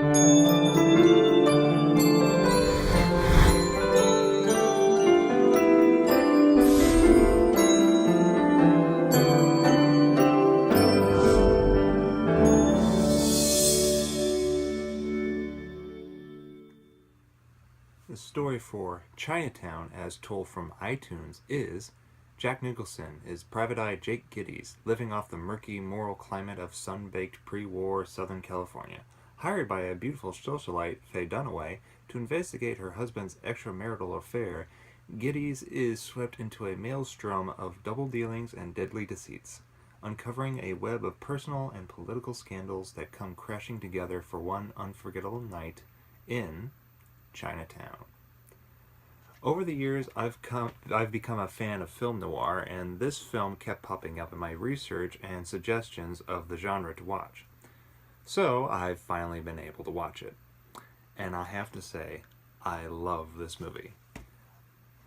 The story for Chinatown, as told from iTunes, is Jack Nicholson is Private Eye Jake Gittes, living off the murky moral climate of sun-baked pre-war Southern California, hired by a beautiful socialite, Faye Dunaway, to investigate her husband's extramarital affair. Gittes is swept into a maelstrom of double dealings and deadly deceits, uncovering a web of personal and political scandals that come crashing together for one unforgettable night in Chinatown. Over the years, I've become a fan of film noir, and this film kept popping up in my research and suggestions of the genre to watch. So I've finally been able to watch it. And I have to say, I love this movie.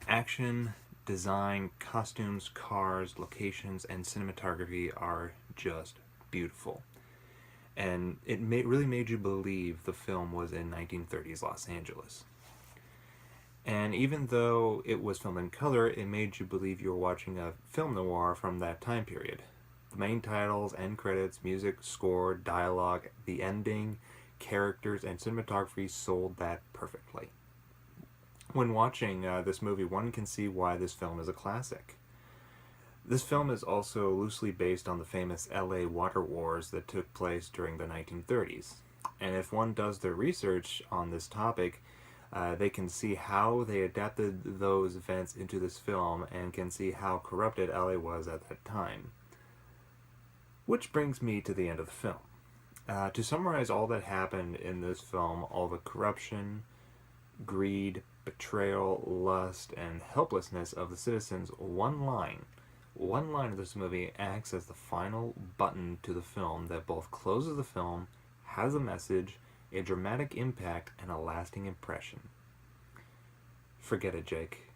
Action, design, costumes, cars, locations, and cinematography are just beautiful. And it really made you believe the film was in 1930s Los Angeles. And even though it was filmed in color, it made you believe you were watching a film noir from that time period. The main titles, end credits, music, score, dialogue, the ending, characters, and cinematography sold that perfectly. When watching this movie, one can see why this film is a classic. This film is also loosely based on the famous LA water wars that took place during the 1930s. And if one does their research on this topic, they can see how they adapted those events into this film and can see how corrupted LA was at that time. Which brings me to the end of the film. To summarize all that happened in this film, all the corruption, greed, betrayal, lust, and helplessness of the citizens, one line of this movie acts as the final button to the film that both closes the film, has a message, a dramatic impact, and a lasting impression. Forget it, Jake.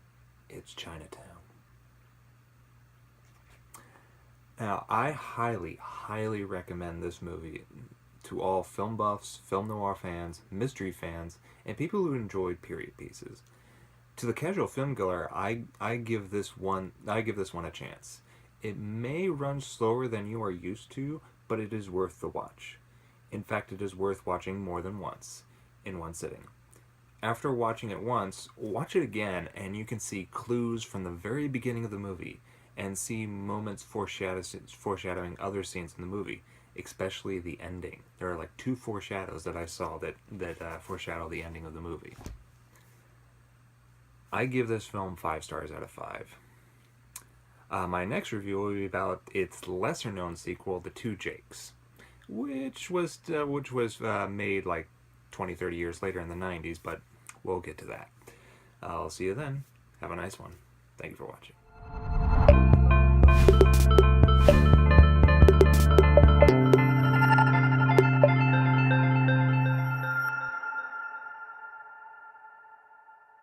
It's Chinatown. Now, I highly, highly recommend this movie to all film buffs, film noir fans, mystery fans, and people who enjoy period pieces. To the casual film goer, I give this one a chance. It may run slower than you are used to, but it is worth the watch. In fact, it is worth watching more than once, in one sitting. After watching it once, watch it again, and you can see clues from the very beginning of the movie, and see moments foreshadowing other scenes in the movie, especially the ending. There are like 2 foreshadows that I saw that foreshadow the ending of the movie. I give this film 5 stars out of 5. My next review will be about its lesser-known sequel, The Two Jakes, which was made like 20-30 years later in the 90s, but we'll get to that. I'll see you then. Have a nice one. Thank you for watching.